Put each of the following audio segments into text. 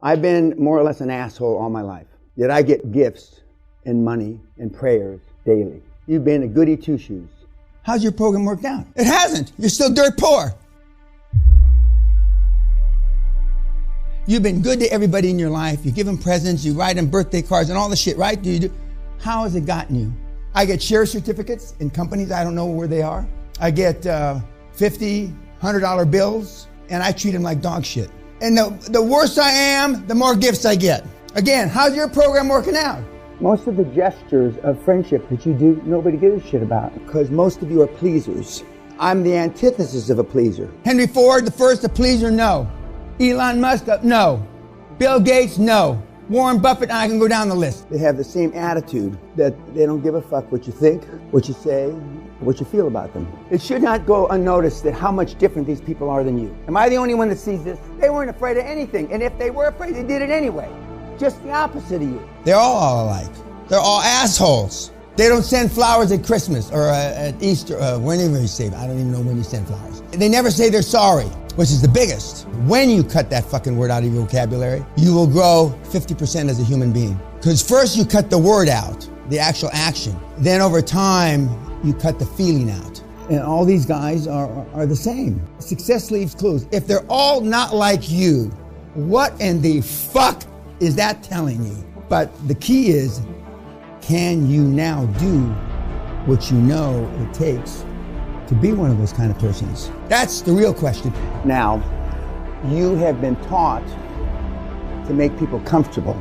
I've been more or less an asshole all my life. Yet I get gifts and money and prayers daily. You've been a goody two-shoes. How's your program worked out? It hasn't. You're still dirt poor. You've been good to everybody in your life. You give them presents, you write them birthday cards and all the shit, right? How has it gotten you? I get share certificates in companies. I don't know where they are. I get $50, $100 bills, and I treat them like dog shit. And the worse I am, the more gifts I get. Again, how's your program working out? Most of the gestures of friendship that you do, nobody gives a shit about, because most of you are pleasers. I'm the antithesis of a pleaser. Henry Ford, the first a pleaser, no. Elon Musk, no. Bill Gates, no. Warren Buffett, I can go down the list. They have the same attitude that they don't give a fuck what you think, what you say, what you feel about them. It should not go unnoticed that how much different these people are than you. Am I the only one that sees this? They weren't afraid of anything, and if they were afraid, they did it anyway. Just the opposite of you. They're all alike. They're all assholes. They don't send flowers at Christmas or at Easter, whenever you say, I don't even know when you send flowers. They never say they're sorry, which is the biggest. When you cut that fucking word out of your vocabulary, you will grow 50% as a human being. Because first you cut the word out, the actual action. Then over time, you cut the feeling out. And all these guys are the same. Success leaves clues. If they're all not like you, what in the fuck is that telling you? But the key is, can you now do what you know it takes to be one of those kind of persons? That's the real question. Now, you have been taught to make people comfortable.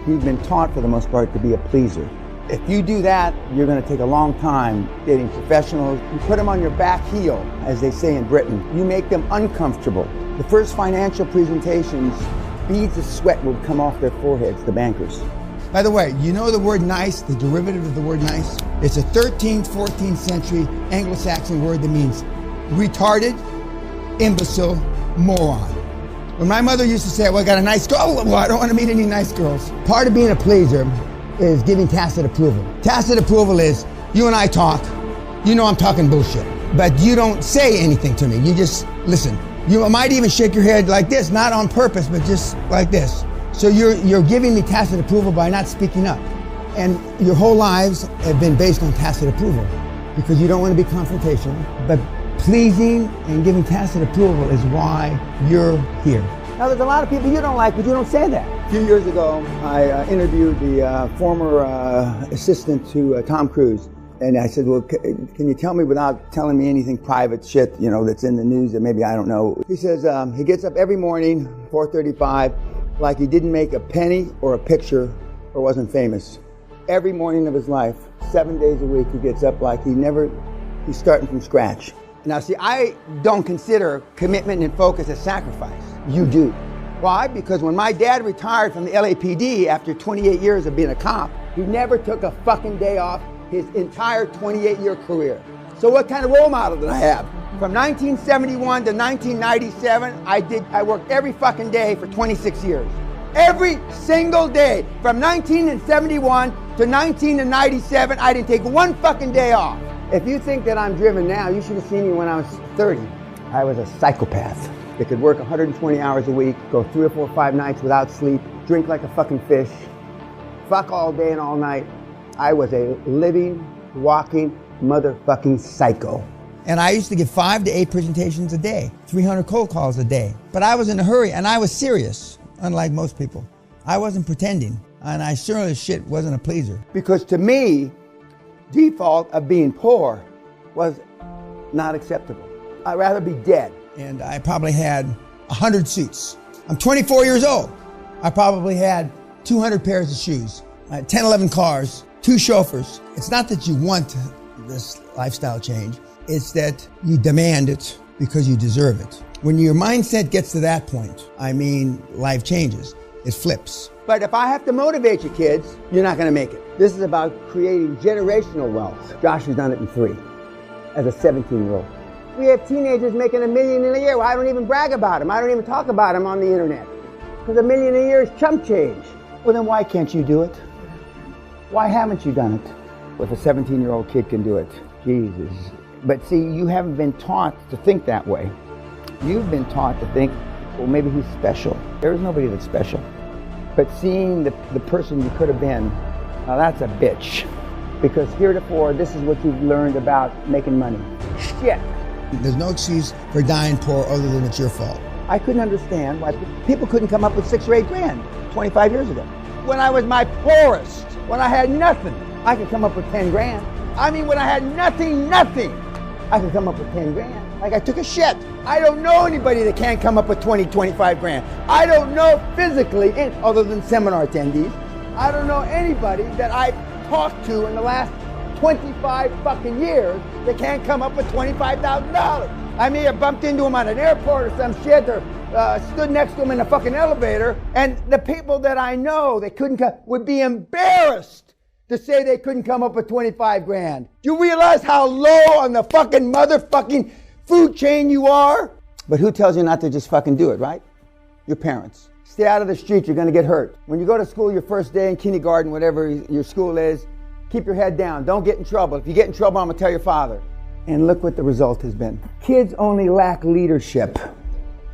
You've been taught, for the most part, to be a pleaser. If you do that, you're going to take a long time dating professionals. You put them on your back heel, as they say in Britain. You make them uncomfortable. The first financial presentations, beads of sweat will come off their foreheads, the bankers. By the way, you know the word nice, the derivative of the word nice? It's a 13th, 14th century Anglo-Saxon word that means retarded, imbecile, moron. When my mother used to say, well, I got a nice girl, well, I don't want to meet any nice girls. Part of being a pleaser is giving tacit approval. Tacit approval is, you and I talk, you know I'm talking bullshit, but you don't say anything to me, you just listen. You might even shake your head like this, not on purpose, but just like this. So you're giving me tacit approval by not speaking up. And your whole lives have been based on tacit approval because you don't want to be confrontational, but pleasing and giving tacit approval is why you're here. Now, there's a lot of people you don't like, but you don't say that. A few years ago, I interviewed the former assistant to Tom Cruise. And I said, well, can you tell me without telling me anything private shit, you know, that's in the news that maybe I don't know? He says he gets up every morning, 4:35, like he didn't make a penny or a picture or wasn't famous. Every morning of his life, 7 days a week, he gets up like he's starting from scratch. Now, see, I don't consider commitment and focus a sacrifice. You do. Why? Because when my dad retired from the LAPD after 28 years of being a cop, he never took a fucking day off his entire 28-year career. So what kind of role model did I have? From 1971 to 1997, I worked every fucking day for 26 years. Every single day. From 1971 to 1997, I didn't take one fucking day off. If you think that I'm driven now, you should have seen me when I was 30. I was a psychopath that could work 120 hours a week, go 3 or 4 or 5 nights without sleep, drink like a fucking fish, fuck all day and all night. I was a living, walking, motherfucking psycho. And I used to give 5 to 8 presentations a day, 300 cold calls a day. But I was in a hurry and I was serious, unlike most people. I wasn't pretending, and I sure as shit wasn't a pleaser. Because to me, default of being poor was not acceptable. I'd rather be dead. And I probably had 100 suits. I'm 24 years old. I probably had 200 pairs of shoes, 10, 11 cars, 2 chauffeurs. It's not that you want this lifestyle change. It's that you demand it because you deserve it. When your mindset gets to that point, I mean, life changes. It flips. But if I have to motivate you kids, you're not going to make it. This is about creating generational wealth. Josh has done it in 3 as a 17-year-old. We have teenagers making $1 million a year. Well, I don't even brag about them. I don't even talk about them on the internet. Because $1 million a year is chump change. Well, then why can't you do it? Why haven't you done it? If a 17-year-old kid can do it, Jesus. But see, you haven't been taught to think that way. You've been taught to think well, maybe he's special. There is nobody that's special. But seeing the person you could have been, now that's a bitch. Because heretofore, this is what you've learned about making money. Shit. There's no excuse for dying poor other than it's your fault. I couldn't understand why people couldn't come up with 6 or 8 grand 25 years ago. When I was my poorest, when I had nothing, I could come up with 10 grand. I mean, when I had nothing, I could come up with 10 grand. Like I took a shit. I don't know anybody that can't come up with 20, 25 grand. I don't know physically, other than seminar attendees, I don't know anybody that I've talked to in the last 25 fucking years that can't come up with $25,000. I may have bumped into him on an airport or some shit, or stood next to him in a fucking elevator, and the people that I know that couldn't come would be embarrassed to say they couldn't come up with 25 grand. Do you realize how low on the fucking motherfucking food chain you are? But who tells you not to just fucking do it, right? Your parents. Stay out of the street, you're gonna get hurt. When you go to school your first day in kindergarten, whatever your school is, keep your head down, don't get in trouble. If you get in trouble, I'm gonna tell your father. And look what the result has been. Kids only lack leadership.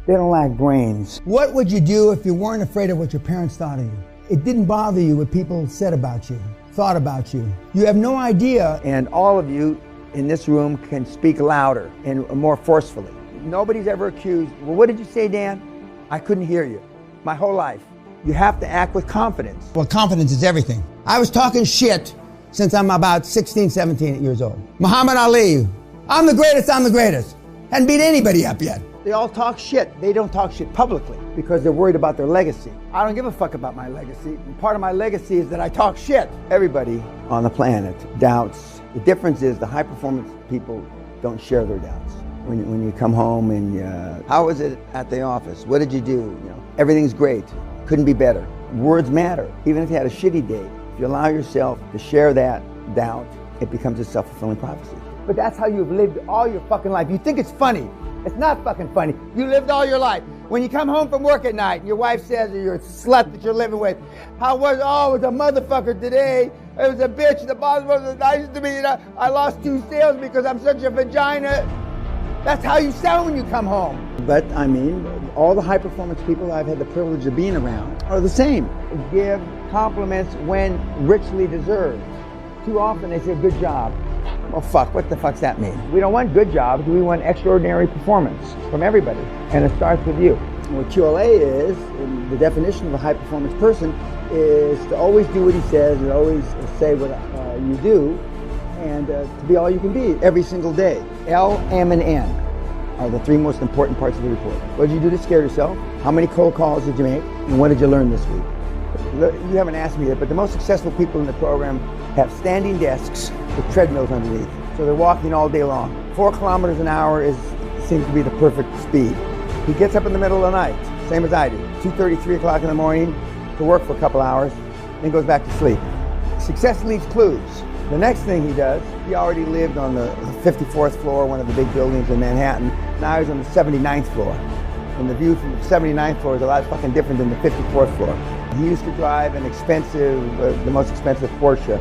They don't lack brains. What would you do if you weren't afraid of what your parents thought of you? It didn't bother you what people said about you, thought about you. You have no idea. And all of you in this room can speak louder and more forcefully. Nobody's ever accused, well, what did you say, Dan? I couldn't hear you. My whole life. You have to act with confidence. Well, confidence is everything. I was talking shit since I'm about 16, 17 years old. Muhammad Ali, I'm the greatest. Hadn't beat anybody up yet. They all talk shit. They don't talk shit publicly because they're worried about their legacy. I don't give a fuck about my legacy. And part of my legacy is that I talk shit. Everybody on the planet doubts. The difference is the high performance people don't share their doubts. When you come home and how was it at the office? What did you do? You know, everything's great. Couldn't be better. Words matter. Even if you had a shitty day, if you allow yourself to share that doubt, it becomes a self-fulfilling prophecy. But that's how you've lived all your fucking life. You think it's funny. It's not fucking funny. You lived all your life. When you come home from work at night and your wife says, or your slut that you're living with, how was, oh, it was a motherfucker today. It was a bitch. The boss wasn't nice to me. I lost 2 sales because I'm such a vagina. That's how you sound when you come home. But I mean, all the high performance people I've had the privilege of being around are the same. Give compliments when richly deserved. Too often they say, good job. Well, fuck, what the fuck's that mean? We don't want good jobs, we want extraordinary performance from everybody. And it starts with you. What QLA is, the definition of a high performance person, is to always do what he says and always say what you do, and to be all you can be every single day. L, M, and N are the 3 most important parts of the report. What did you do to scare yourself? How many cold calls did you make? And what did you learn this week? You haven't asked me yet, but the most successful people in the program have standing desks with treadmills underneath. So they're walking all day long. 4 kilometers an hour seems to be the perfect speed. He gets up in the middle of the night, same as I do. 2:30, 3 o'clock in the morning to work for a couple hours, then goes back to sleep. Success leaves clues. The next thing he does, he already lived on the 54th floor, one of the big buildings in Manhattan. Now he's on the 79th floor. And the view from the 79th floor is a lot fucking different than the 54th floor. He used to drive an expensive, the most expensive Porsche.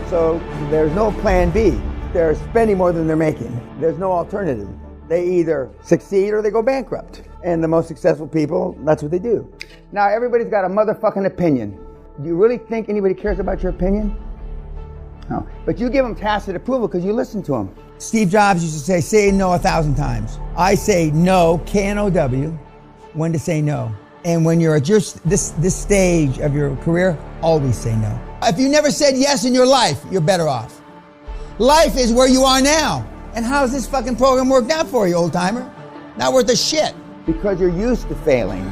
So there's no plan B. They're spending more than they're making. There's no alternative. They either succeed or they go bankrupt. And the most successful people, that's what they do. Now everybody's got a motherfucking opinion. Do you really think anybody cares about your opinion? No. But you give them tacit approval because you listen to them. Steve Jobs used to say no 1,000 times. I say no, K-N-O-W, when to say no. And when you're at this stage of your career, always say no. If you never said yes in your life, you're better off. Life is where you are now. And how's this fucking program worked out for you, old timer? Not worth a shit. Because you're used to failing.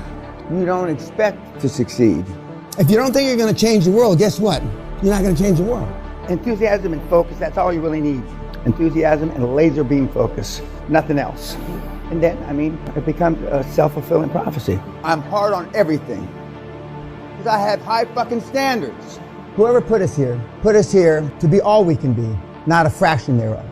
You don't expect to succeed. If you don't think you're going to change the world, guess what? You're not going to change the world. Enthusiasm and focus, that's all you really need. Enthusiasm and laser beam focus, nothing else. And then, I mean, it becomes a self-fulfilling prophecy. I'm hard on everything because I have high fucking standards. Whoever put us here to be all we can be, not a fraction thereof.